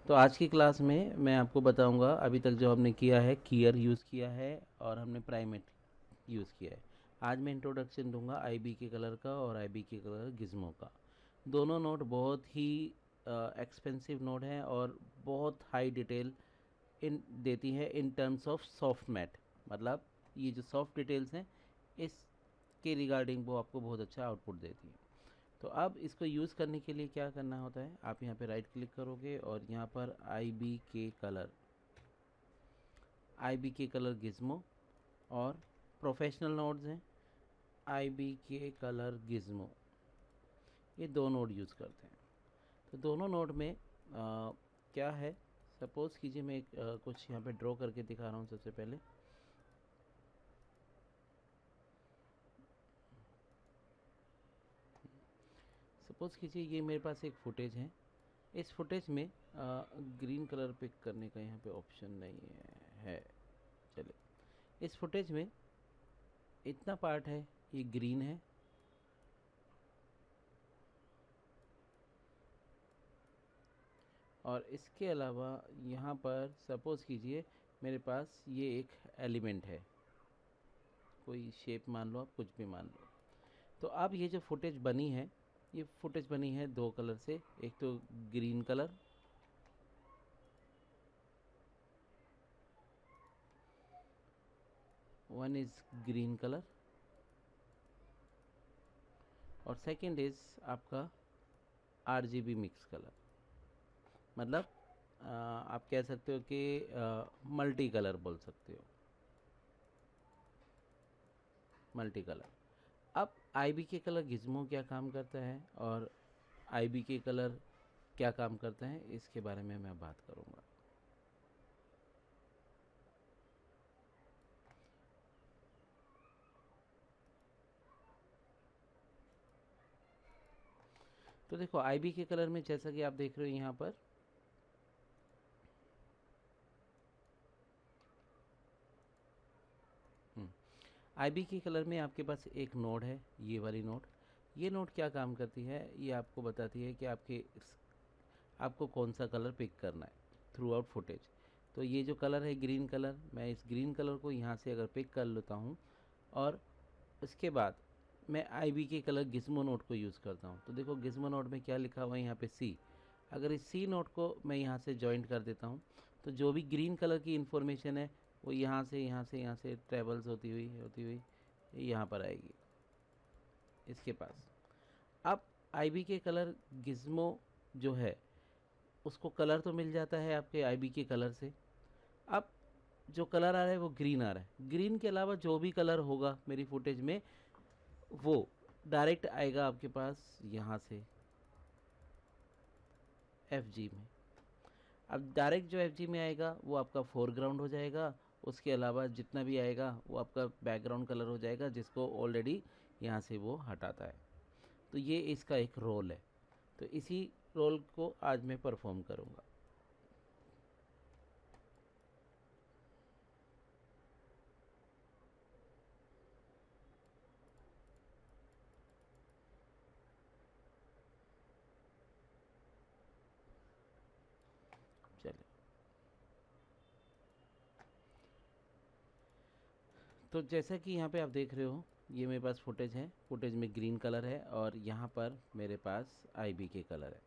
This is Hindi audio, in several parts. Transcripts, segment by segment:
तो आज की क्लास में मैं आपको बताऊंगा, अभी तक जो हमने किया है कीयर यूज़ किया है और हमने प्राइमेट यूज़ किया है। आज मैं इंट्रोडक्शन दूंगा आईबी के कलर का और आईबी के कलर गिज्मो का। दोनों नोट बहुत ही एक्सपेंसिव नोट हैं और बहुत हाई डिटेल इन देती है इन टर्म्स ऑफ सॉफ्ट मैट। मतलब ये जो सॉफ्ट डिटेल्स हैं इसके रिगार्डिंग वो आपको बहुत अच्छा आउटपुट देती है। तो अब इसको यूज़ करने के लिए क्या करना होता है, आप यहाँ पे राइट क्लिक करोगे और यहाँ पर आई बी के कलर गिज्मो और प्रोफेशनल नोड्स हैं आई बी के कलर गिज्मो, ये दो नोड यूज़ करते हैं। तो दोनों नोड में क्या है, सपोज़ कीजिए मैं कुछ यहाँ पे ड्रॉ करके दिखा रहा हूँ। सबसे पहले सपोज़ कीजिए ये मेरे पास एक फुटेज है। इस फुटेज में ग्रीन कलर पिक करने का यहाँ पे ऑप्शन नहीं है। चलिए, इस फुटेज में इतना पार्ट है, ये ग्रीन है, और इसके अलावा यहाँ पर सपोज़ कीजिए मेरे पास ये एक एलिमेंट है, कोई शेप मान लो, आप कुछ भी मान लो। तो अब ये जो फुटेज बनी है, ये फुटेज बनी है दो कलर से, एक तो green colour one is green colour और सेकंड इज़ आपका आरजीबी मिक्स कलर। मतलब आप कह सकते हो कि मल्टी कलर बोल सकते हो, मल्टी कलर। अब आईबी के कलर गिज्मो क्या काम करता है और आईबी के कलर क्या काम करता है, इसके बारे में मैं बात करूँगा। तो देखो आईबी के कलर में जैसा कि आप देख रहे हो यहाँ पर आईबी के कलर में आपके पास एक नोड है, ये वाली नोड। ये नोड क्या काम करती है, ये आपको बताती है कि आपको कौन सा कलर पिक करना है थ्रू आउट फुटेज। तो ये जो कलर है ग्रीन कलर, मैं इस ग्रीन कलर को यहाँ से अगर पिक कर लेता हूँ और उसके बाद मैं आईबी के कलर गिज्मो नोड को यूज़ करता हूँ। तो देखो गिज्मो नोड में क्या लिखा हुआ है यहाँ पे सी। अगर इस सी नोड को मैं यहाँ से जॉइंट कर देता हूँ तो जो भी ग्रीन कलर की इन्फॉर्मेशन है वो यहाँ से ट्रेवल्स होती हुई यहाँ पर आएगी इसके पास। अब आईबी के कलर गिज्मो जो है उसको कलर तो मिल जाता है आपके आईबी के कलर से। अब जो कलर आ रहा है वो ग्रीन आ रहा है, ग्रीन के अलावा जो भी कलर होगा मेरी फुटेज में वो डायरेक्ट आएगा आपके पास यहाँ से एफ जी में। अब डायरेक्ट जो एफ जी में आएगा वो आपका फोरग्राउंड हो जाएगा, उसके अलावा जितना भी आएगा वो आपका बैकग्राउंड कलर हो जाएगा, जिसको ऑलरेडी यहाँ से वो हटाता है। तो ये इसका एक रोल है। तो इसी रोल को आज मैं परफॉर्म करूँगा। चलिए, तो जैसा कि यहाँ पे आप देख रहे हो ये मेरे पास फुटेज है, फुटेज में ग्रीन कलर है और यहाँ पर मेरे पास आईबी के कलर है।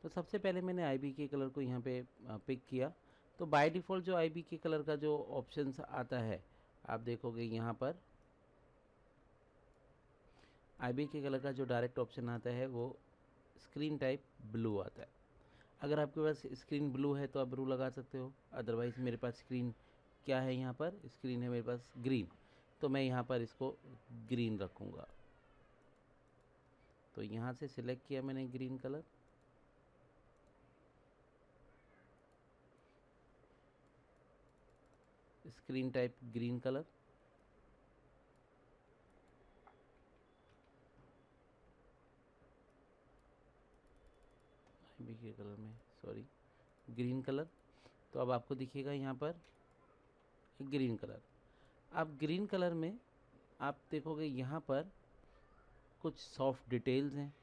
तो सबसे पहले मैंने आईबी के कलर को यहाँ पे पिक किया। तो बाय डिफ़ॉल्ट जो आईबी के कलर का जो ऑप्शंस आता है, आप देखोगे यहाँ पर आईबी के कलर का जो डायरेक्ट ऑप्शन आता है वो स्क्रीन टाइप ब्लू आता है। अगर आपके पास स्क्रीन ब्लू है तो आप ब्लू लगा सकते हो, अदरवाइज़ मेरे पास स्क्रीन क्या है, यहाँ पर स्क्रीन है मेरे पास ग्रीन, तो मैं यहाँ पर इसको ग्रीन रखूँगा। तो यहाँ से सिलेक्ट किया मैंने green colour, screen type green colour, IB के कलर में सॉरी ग्रीन कलर। तो अब आपको दिखेगा यहाँ पर ग्रीन कलर। अब ग्रीन कलर में आप देखोगे यहाँ पर कुछ सॉफ्ट डिटेल्स हैं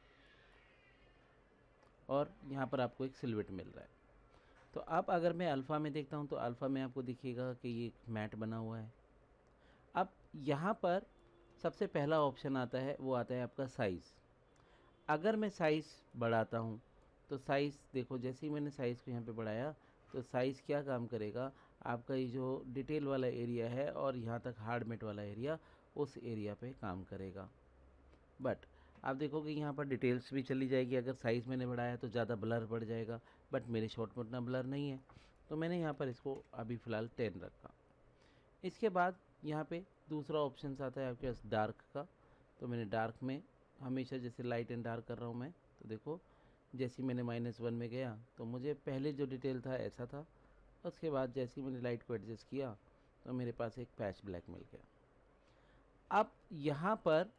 और यहाँ पर आपको एक सिलवेट मिल रहा है। तो अब अगर मैं अल्फ़ा में देखता हूँ तो अल्फ़ा में आपको दिखेगा कि ये मैट बना हुआ है। अब यहाँ पर सबसे पहला ऑप्शन आता है, वो आता है आपका साइज़। अगर मैं साइज़ बढ़ाता हूँ तो साइज़ देखो, जैसे ही मैंने साइज़ को यहाँ पे बढ़ाया तो साइज़ क्या काम करेगा, आपका ये जो डिटेल वाला एरिया है और यहाँ तक हार्ड मेट वाला एरिया, उस एरिया पे काम करेगा। बट आप देखोगे यहाँ पर डिटेल्स भी चली जाएगी। अगर साइज़ मैंने बढ़ाया तो ज़्यादा ब्लर बढ़ जाएगा, बट मेरे शॉट में उतना ब्लर नहीं है, तो मैंने यहाँ पर इसको अभी फ़िलहाल 10 रखा। इसके बाद यहाँ पे दूसरा ऑप्शन आता है आपके पास डार्क का। तो मैंने डार्क में हमेशा जैसे लाइट एंड डार्क कर रहा हूँ मैं, तो देखो जैसे ही मैंने -1 में गया तो मुझे पहले जो डिटेल था ऐसा था, उसके बाद जैसे ही मैंने लाइट को एडजस्ट किया तो मेरे पास एक पैच ब्लैक मिल गया। अब यहाँ पर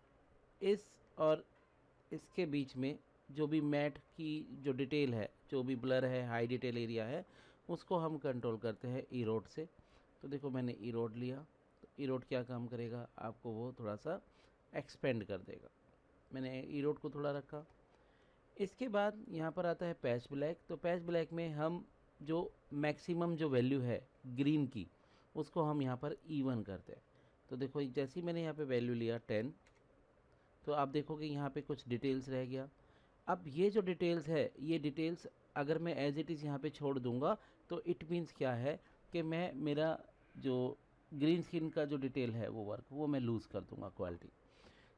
इस और इसके बीच में जो भी मैट की जो डिटेल है, जो भी ब्लर है, हाई डिटेल एरिया है, उसको हम कंट्रोल करते हैं इरोड से। तो देखो मैंने इरोड लिया, तो इरोड क्या काम करेगा, आपको वो थोड़ा सा एक्सपेंड कर देगा। मैंने इरोड को थोड़ा रखा। इसके बाद यहाँ पर आता है पैच ब्लैक। तो पैच ब्लैक में हम जो मैक्सिमम जो वैल्यू है ग्रीन की, उसको हम यहाँ पर इवन करते हैं। तो देखो जैसे ही मैंने यहाँ पे वैल्यू लिया 10, तो आप देखोगे यहाँ पे कुछ डिटेल्स रह गया। अब ये जो डिटेल्स है, ये डिटेल्स अगर मैं एज इट इज़ यहाँ पे छोड़ दूँगा तो इट मीन्स क्या है कि मैं मेरा जो ग्रीन स्क्रीन का जो डिटेल है वो वर्क वो मैं लूज़ कर दूँगा क्वालिटी।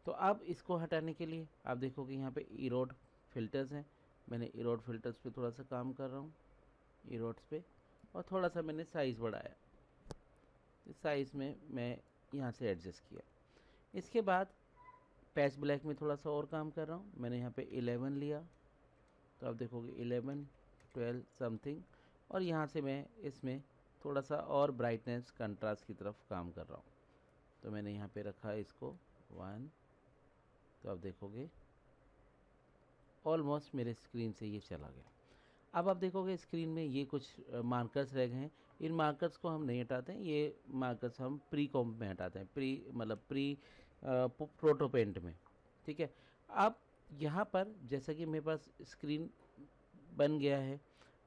तो अब इसको हटाने के लिए आप देखोगे यहाँ पे इरोड फिल्टर्स हैं। मैंने इरोड फिल्टर्स पे थोड़ा सा काम कर रहा हूँ, इरोड्स पे, और थोड़ा सा मैंने साइज़ बढ़ाया। इस साइज़ में मैं यहाँ से एडजस्ट किया। इसके बाद पैच ब्लैक में थोड़ा सा और काम कर रहा हूँ। मैंने यहाँ पे 11 लिया, तो आप देखोगे 11, 12 समथिंग, और यहाँ से मैं इसमें थोड़ा सा और ब्राइटनेस कंट्रास्ट की तरफ काम कर रहा हूँ। तो मैंने यहाँ पे रखा इसको 1, तो आप देखोगे ऑलमोस्ट मेरे स्क्रीन से ये चला गया। अब आप देखोगे स्क्रीन में ये कुछ मार्कर्स रह गए हैं। इन मार्कर्स को हम नहीं हटाते हैं, ये मार्कर्स हम प्री कॉम्प में हटाते हैं, प्री प्रोटोपेंट में। ठीक है। अब यहाँ पर जैसा कि मेरे पास स्क्रीन बन गया है,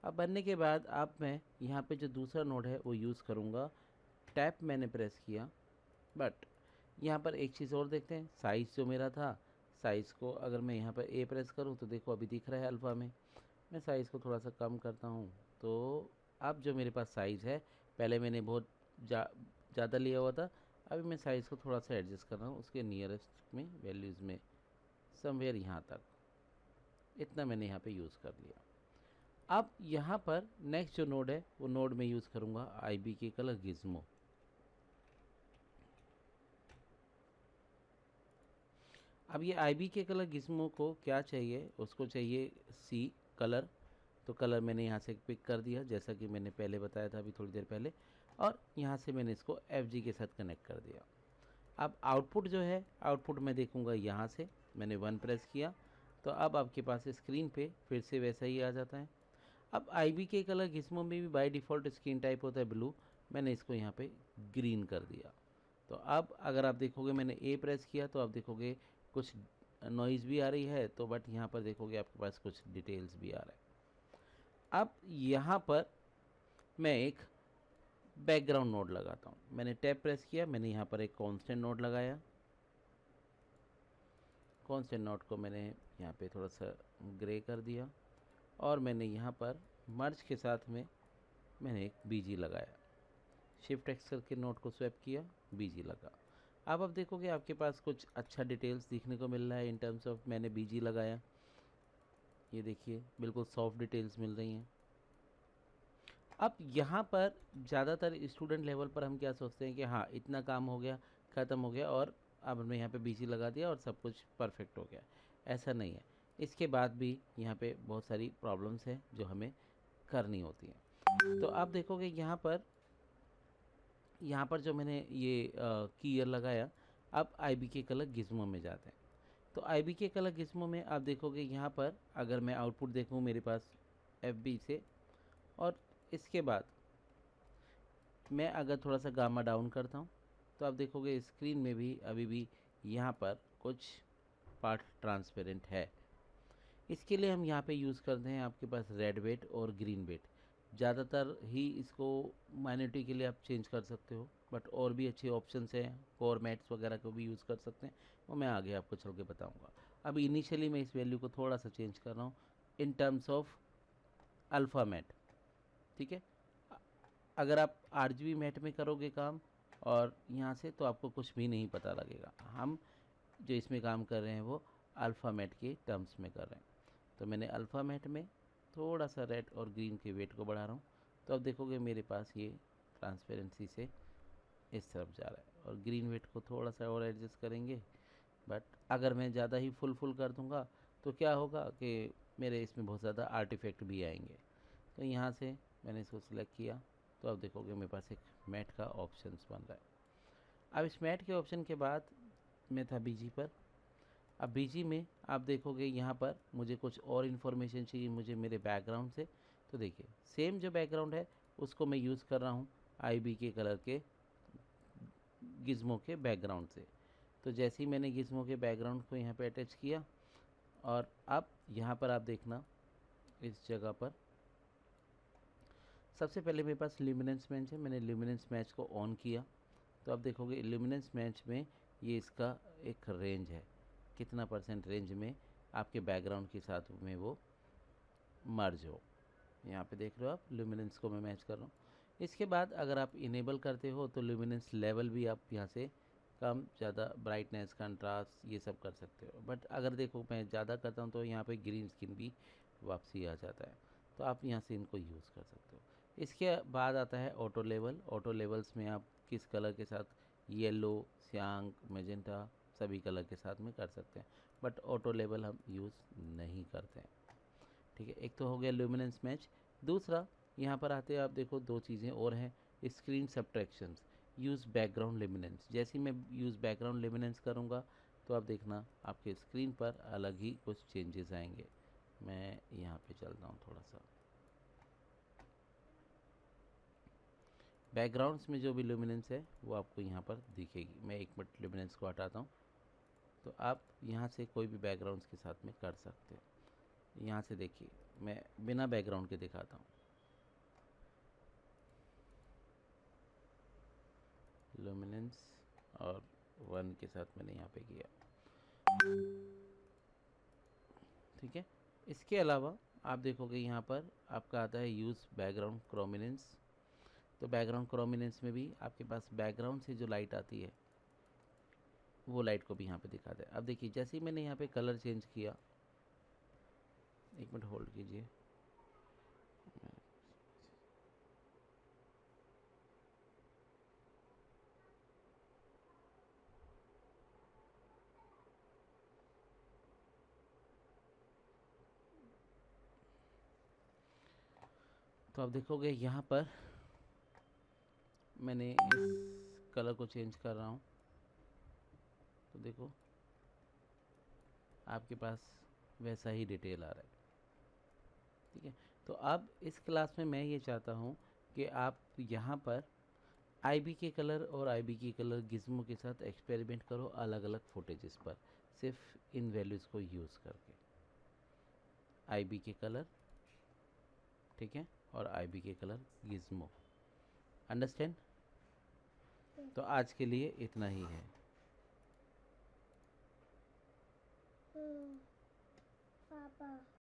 अब बनने के बाद अब मैं यहाँ पे जो दूसरा नोड है वो यूज़ करूँगा। टैप मैंने प्रेस किया, बट यहाँ पर एक चीज़ और देखते हैं। साइज़ जो मेरा था, साइज़ को अगर मैं यहाँ पर ए प्रेस करूँ तो देखो अभी दिख रहा है अल्फ़ा में। मैं साइज़ को थोड़ा सा कम करता हूँ, तो अब जो मेरे पास साइज़ है, पहले मैंने बहुत ज़्यादा लिया हुआ था, अभी मैं साइज़ को थोड़ा सा एडजस्ट कर रहा हूँ उसके नियरेस्ट में वैल्यूज़ में, समवेयर यहाँ तक, इतना मैंने यहाँ पे यूज़ कर लिया। अब यहाँ पर नेक्स्ट जो नोड है वो नोड में यूज़ करूँगा IB के कलर गिज़्मो। अब ये IB के कलर गिज़्मो को क्या चाहिए, उसको चाहिए C कलर। तो कलर मैंने यहाँ से पिक कर दिया जैसा कि मैंने पहले बताया था अभी थोड़ी देर पहले, और यहाँ से मैंने इसको FG के साथ कनेक्ट कर दिया। अब आउटपुट जो है, आउटपुट मैं देखूँगा यहाँ से, मैंने 1 प्रेस किया तो अब आपके पास स्क्रीन पे फिर से वैसा ही आ जाता है। अब IB के कलर गिस्मो में भी बाय डिफ़ॉल्ट स्क्रीन टाइप होता है ब्लू, मैंने इसको यहाँ पे ग्रीन कर दिया। तो अब अगर आप देखोगे मैंने ए प्रेस किया तो आप देखोगे कुछ नॉइज़ भी आ रही है, तो बट यहाँ पर देखोगे आपके पास कुछ डिटेल्स भी आ रहा है। अब यहाँ पर मैं एक बैकग्राउंड नोड लगाता हूँ। मैंने टैब प्रेस किया, मैंने यहाँ पर एक कांस्टेंट नोड लगाया। कांस्टेंट नोड को मैंने यहाँ पे थोड़ा सा ग्रे कर दिया, और मैंने यहाँ पर मर्ज के साथ में मैंने एक BG लगाया। शिफ्ट एक्स करके नोड को स्वैप किया, BG लगा। अब आप देखोगे आपके पास कुछ अच्छा डिटेल्स दिखने को मिल रहा है इन टर्म्स ऑफ मैंने BG लगाया। ये देखिए बिल्कुल सॉफ्ट डिटेल्स मिल रही हैं। अब यहाँ पर ज़्यादातर स्टूडेंट लेवल पर हम क्या सोचते हैं कि हाँ इतना काम हो गया, ख़त्म हो गया, और अब हमने यहाँ पे BG लगा दिया और सब कुछ परफेक्ट हो गया। ऐसा नहीं है, इसके बाद भी यहाँ पे बहुत सारी प्रॉब्लम्स हैं जो हमें करनी होती हैं। तो आप देखोगे यहाँ पर जो मैंने ये की ईयर लगाया, अब IB के कलर गिज़्मो में जाते हैं। तो IB के कलर गिज़्मो में आप देखोगे यहाँ पर अगर मैं आउटपुट देखूँ मेरे पास FB से, और इसके बाद मैं अगर थोड़ा सा गामा डाउन करता हूँ तो आप देखोगे स्क्रीन में भी अभी भी यहाँ पर कुछ पार्ट ट्रांसपेरेंट है। इसके लिए हम यहाँ पे यूज़ करते हैं आपके पास रेड वेट और ग्रीन वेट। ज़्यादातर ही इसको माइनॉरिटी के लिए आप चेंज कर सकते हो, बट और भी अच्छे ऑप्शंस हैं, कोर मैट्स वगैरह को भी यूज़ कर सकते हैं, वो मैं आगे आपको चल के बताऊँगा। अब इनिशियली मैं इस वैल्यू को थोड़ा सा चेंज कर रहा हूँ in terms of alpha mat, ठीक है। अगर आप RGB मैट में करोगे काम और यहाँ से, तो आपको कुछ भी नहीं पता लगेगा। हम जो इसमें काम कर रहे हैं वो अल्फ़ा मैट के टर्म्स में कर रहे हैं। तो मैंने अल्फ़ा मैट में थोड़ा सा रेड और ग्रीन के वेट को बढ़ा रहा हूँ, तो अब देखोगे मेरे पास ये ट्रांसपेरेंसी से इस तरफ जा रहा है, और ग्रीन वेट को थोड़ा सा और एडजस्ट करेंगे। बट अगर मैं ज़्यादा ही फुल कर दूँगा तो क्या होगा कि मेरे इसमें बहुत ज़्यादा आर्टिफैक्ट भी आएंगे। तो यहाँ से मैंने इसको सिलेक्ट किया, तो अब देखोगे मेरे पास एक मैट का ऑप्शन बन रहा है। अब इस मैट के ऑप्शन के बाद मैं था बीजी पर। अब बीजी में आप देखोगे यहाँ पर मुझे कुछ और इन्फॉर्मेशन चाहिए मुझे मेरे बैकग्राउंड से। तो देखिए सेम जो बैकग्राउंड है उसको मैं यूज़ कर रहा हूँ IB के कलर के गिज़्मो के बैकग्राउंड से। तो जैसे ही मैंने गिज़्मो के बैकग्राउंड को यहाँ पे अटैच किया, और अब यहाँ पर आप देखना इस जगह पर सबसे पहले मेरे पास ल्यूमिनेंस मैच है, मैंने ल्यूमिनेंस मैच को ऑन किया। तो आप देखोगे ल्यूमिनेंस मैच में ये इसका एक रेंज है, कितना % रेंज में आपके बैकग्राउंड के साथ में वो मर्ज हो। यहाँ पे देख रहे हो आप, ल्यूमिनेंस को मैं मैच कर रहा हूँ। इसके बाद अगर आप इनेबल करते हो तो ल्यूमिनेंस लेवल भी आप यहाँ से कम ज़्यादा, ब्राइटनेस, कंट्रास्ट, ये सब कर सकते हो। बट अगर देखो मैं ज़्यादा करता हूँ तो यहाँ पे ग्रीन स्क्रीन भी वापसी आ जाता है, तो आप यहाँ से इनको यूज़ कर सकते हो। इसके बाद आता है ऑटो लेवल। ऑटो लेवल्स में आप किस कलर के साथ, येलो, सियांग, मैजेंटा, सभी कलर के साथ में कर सकते हैं, बट ऑटो लेवल हम यूज़ नहीं करते हैं, ठीक है। एक तो हो गया ल्यूमिनेंस मैच। दूसरा यहाँ पर आते हैं आप देखो दो चीज़ें और हैं, screen subtractions, use background luminous. जैसे ही मैं यूज़ बैकग्राउंड लिमिनेंस करूँगा तो आप देखना आपके स्क्रीन पर अलग ही कुछ चेंजेस आएंगे। मैं यहाँ पे चलता हूँ थोड़ा सा, बैकग्राउंड्स में जो भी ल्यूमिनेंस है वो आपको यहाँ पर दिखेगी। मैं एक मिनट ल्यूमिनेंस को हटाता हूँ, तो आप यहाँ से कोई भी बैकग्राउंड्स के साथ में कर सकते हो। यहाँ से देखिए मैं बिना बैकग्राउंड के दिखाता हूँ, लुमिनेंस और 1 के साथ मैंने यहाँ पे किया, ठीक है। इसके अलावा आप देखोगे यहाँ पर आपका आता है यूज़ बैकग्राउंड क्रोमिनेंस। तो बैकग्राउंड क्रोमिनेंस में भी आपके पास बैकग्राउंड से जो लाइट आती है वो लाइट को भी यहाँ पे दिखाता है। अब देखिए जैसे ही मैंने यहाँ पे कलर चेंज किया, एक मिनट होल्ड कीजिए, तो आप देखोगे यहाँ पर मैंने इस कलर को चेंज कर रहा हूँ, तो देखो आपके पास वैसा ही डिटेल आ रहा है, ठीक है। तो अब इस क्लास में मैं ये चाहता हूँ कि आप यहाँ पर IB के कलर और IB के कलर गिज़्मो के साथ एक्सपेरिमेंट करो अलग अलग फुटेजेस पर, सिर्फ इन वैल्यूज़ को यूज़ करके। IB के कलर, ठीक है, और IB के कलर गिज़्मो, अंडरस्टैंड। तो आज के लिए इतना ही है। पापा